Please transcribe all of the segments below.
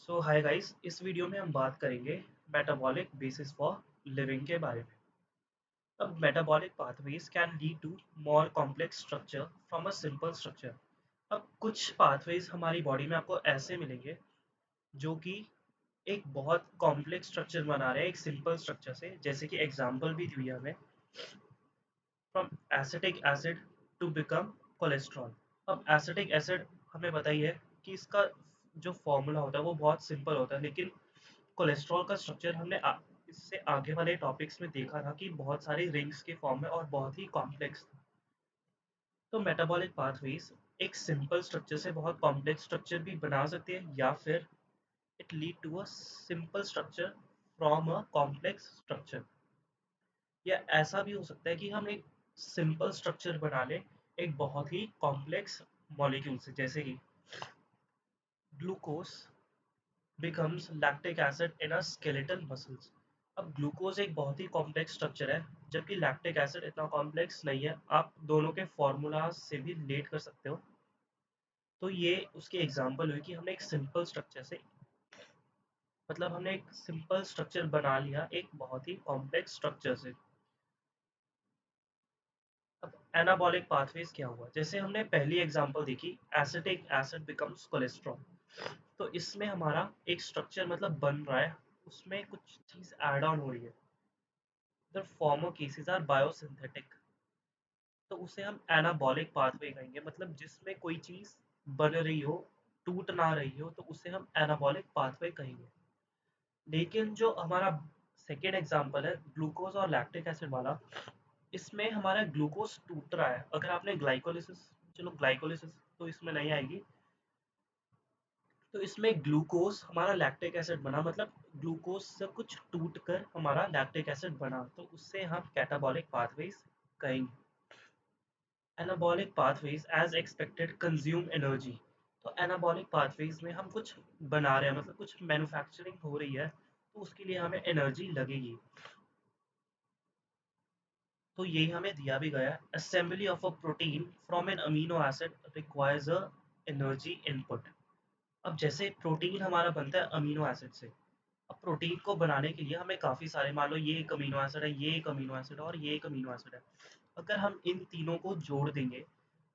सो hi guys, इस video में हम बात करेंगे मेटाबॉलिक बेसिस फॉर लिविंग के बारे में। अब metabolic pathways can lead to more complex structure from a simple structure. अब कुछ पाथवेज हमारी बॉडी में आपको ऐसे मिलेंगे जो कि एक बहुत कॉम्प्लेक्स स्ट्रक्चर बना रहे हैं एक सिंपल स्ट्रक्चर से, जैसे कि एग्जांपल भी दी है हमें, from acetic acid to become cholesterol. अब एसिटिक एसिड हमें बताइए कि इसका जो फॉर्मूला होता है वो बहुत सिंपल होता है, लेकिन कोलेस्ट्रॉल का स्ट्रक्चर हमने इससे आगे वाले टॉपिक्स में देखा था कि बहुत सारी रिंग्स के फॉर्म में और बहुत ही कॉम्प्लेक्स था। तो मेटाबॉलिक पाथवेज एक सिंपल स्ट्रक्चर से बहुत कॉम्प्लेक्स स्ट्रक्चर भी बना सकते हैं, या फिर it lead to a simple structure from a complex structure. या ऐसा भी हो सकता है कि हम एक सिंपल स्ट्रक्चर बना लें एक बहुत ही कॉम्प्लेक्स मॉलिक्यूल से, जैसे कि glucose becomes lactic acid in a skeletal muscles। अब ग्लूकोज एक बहुत ही कॉम्प्लेक्स स्ट्रक्चर है, जबकि लैक्टिक एसिड इतना कॉम्प्लेक्स नहीं है। आप दोनों के फॉर्मूला से भी रिलेट कर सकते हो। तो ये उसकी एग्जांपल हुई कि हमने एक सिंपल स्ट्रक्चर से, मतलब हमने एक सिंपल स्ट्रक्चर बना लिया एक बहुत ही कॉम्प्लेक्स स्ट्रक्चर से। अब एनाबॉलिक पाथवेज क्या हुआ, जैसे हमने पहली एग्जांपल देखी, एसिटिक एसिड बिकम्स कोलेस्ट्रॉल। तो इसमें हमारा एक स्ट्रक्चर मतलब बन रहा है, उसमें कुछ चीज ऐड ऑन हो रही है। The former cases are biosynthetic, तो उसे हम एनाबॉलिक पाथवे कहेंगे, मतलब जिसमें कोई चीज बन रही हो, टूट ना रही हो, तो उसे हम एनाबॉलिक पाथवे कहेंगे। लेकिन जो हमारा सेकेंड एग्जांपल है ग्लूकोज और लैक्टिक एसिड वाला, इसमें हमारा ग्लूकोज टूट रहा है। अगर आपने ग्लाइकोलिसिस, चलो ग्लाइकोलिसिस तो इसमें नहीं आएगी, तो इसमें ग्लूकोज हमारा लैक्टिक एसिड बना, मतलब ग्लूकोज से कुछ टूट कर हमारा लैक्टिक एसिड बना, तो उससे हम कैटाबॉलिक पाथवेज कहेंगे। Anabolic pathways as expected consume energy. तो एनाबॉलिक पाथवेज में हम कुछ बना रहे हैं, मतलब कुछ मैन्युफैक्चरिंग हो रही है, तो उसके लिए हमें एनर्जी लगेगी। तो यही हमें दिया भी गया है, assembly of a protein from an amino acid requires a energy input. अब जैसे प्रोटीन हमारा बनता है अमीनो एसिड से, अब प्रोटीन को बनाने के लिए हमें काफ़ी सारे, मान लो ये एक अमीनो एसिड है, ये एक अमीनो एसिड है और ये एक अमीनो एसिड है। अगर हम इन तीनों को जोड़ देंगे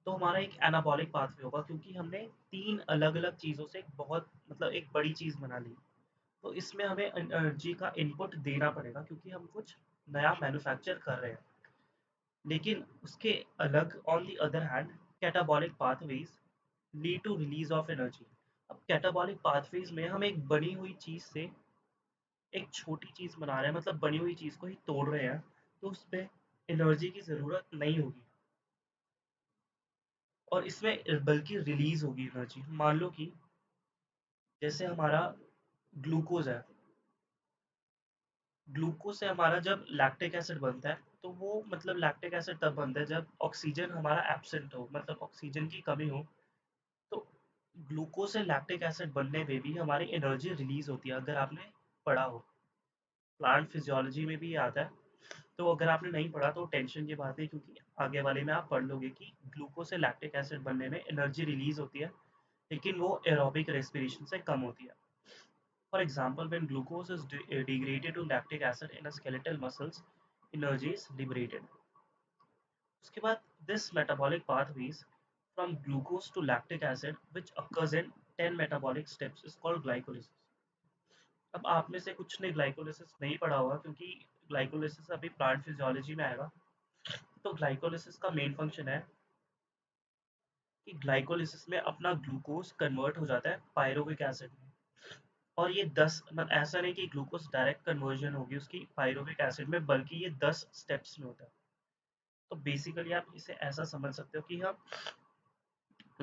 तो हमारा एक एनाबॉलिक पाथवे होगा, क्योंकि हमने तीन अलग अलग चीज़ों से एक बहुत, मतलब एक बड़ी चीज़ बना ली। तो इसमें हमें एनर्जी का इनपुट देना पड़ेगा, क्योंकि हम कुछ नया मैन्युफैक्चर कर रहे हैं। लेकिन उसके अलग, on the other hand, catabolic pathways lead to release of energy. अब कैटाबॉलिक पाथवेज में हम एक बनी हुई चीज़ से एक छोटी चीज़ बना रहे हैं, मतलब बनी हुई चीज़ को ही तोड़ रहे हैं, तो उसमें एनर्जी की ज़रूरत नहीं होगी और इसमें बल्कि रिलीज होगी एनर्जी। मान लो कि जैसे हमारा ग्लूकोज है, ग्लूकोज से हमारा जब लैक्टिक एसिड बनता है, तो वो मतलब लैक्टिक एसिड तब बनता है जब ऑक्सीजन हमारा एब्सेंट हो, मतलब ऑक्सीजन की कमी हो। तो ग्लूकोज से लैक्टिक एसिड बनने में भी हमारी एनर्जी रिलीज होती है, अगर आपने पढ़ा हो। प्लांट फिजियोलॉजी में भी ये आता है। तो अगर आपने नहीं पढ़ा तो टेंशन की बात है, क्योंकि आगे वाले में आप पढ़ लोगे कि ग्लूकोज से लैक्टिक एसिड बनने में एनर्जी रिलीज होती है, लेकिन वो एरोबिक रेस्पिरेशन से कम होती है। For example, when glucose is degraded to lactic acid in a skeletal muscles, energy is liberated. उसके बाद this metabolic pathways from glucose to lactic acid, which occurs in 10 metabolic steps, is called glycolysis. अब आप में से कुछ ने glycolysis नहीं पढ़ा होगा, क्योंकि ग्लाइकोलिसिस अभी प्लांट फिजियोलॉजी में आएगा। तो ग्लाइकोलिसिस का मेन फंक्शन है कि ग्लाइकोलिसिस में अपना ग्लूकोज कन्वर्ट हो जाता है पायरुविक एसिड में। और ये 10, मतलब ऐसा नहीं कि ग्लूकोज डायरेक्ट कन्वर्जन होगी उसकी पायरुविक एसिड में, बल्कि ये 10 स्टेप्स में होता है। तो बेसिकली आप इसे ऐसा समझ सकते हो कि हम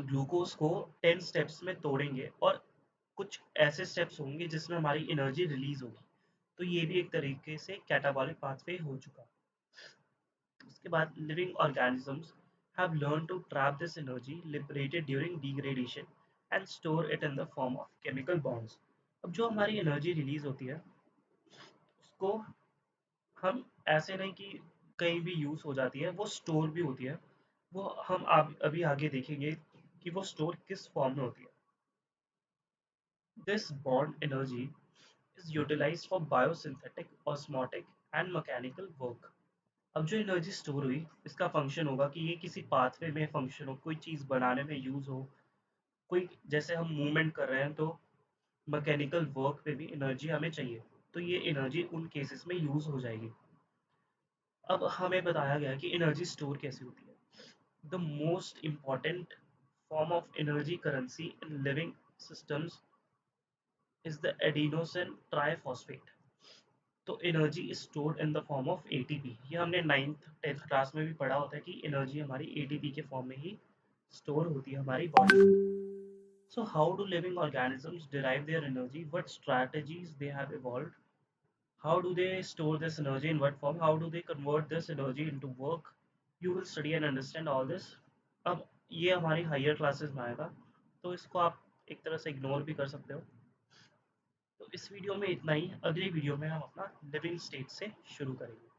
ग्लूकोज को 10 स्टेप्स में तोड़ेंगे और कुछ ऐसे स्टेप्स होंगे जिसमें हमारी एनर्जी रिलीज होगी। तो ये भी एक तरीके से कैटाबॉलिक पाथवे हो चुका। उसके बाद living organisms have learned to trap this energy liberated during degradation and store it in the form of chemical bonds। अब जो हमारी एनर्जी रिलीज होती है उसको हम ऐसे नहीं कि कहीं भी यूज हो जाती है, वो स्टोर भी होती है। वो हम अभी आगे देखेंगे कि वो स्टोर किस फॉर्म में होती है। This bond energy is utilized for biosynthetic, osmotic and mechanical work. अब जो एनर्जी स्टोर हुई इसका फंक्शन होगा कि ये किसी पाथवे में फंक्शन हो, कोई चीज़ बनाने में यूज़ हो, कोई जैसे हम मूवमेंट कर रहे हैं तो मैकेनिकल वर्क पे भी एनर्जी हमें चाहिए, तो ये एनर्जी उन केसेस में यूज़ हो जाएगी। अब हमें बताया गया कि एनर्जी स्टोर कैसे होती है। The most important form of energy currency in living systems is the adenosine triphosphate. तो energy is stored in the form of ATP. ये हमने 9th 10th क्लास में भी पढ़ा होता है कि एनर्जी हमारी एटीपी के फॉर्म में ही स्टोर होती है हमारी बॉडी में। So how do living organisms derive their energy, what strategies they have evolved, how do they store this energy, in what form, how do they convert this energy into work, you will study and understand all this। अब ये हमारी higher classes में आएगा, तो इसको आप एक तरह से इग्नोर भी कर सकते हो। तो इस वीडियो में इतना ही, अगली वीडियो में हम अपना लिविंग स्टेट से शुरू करेंगे।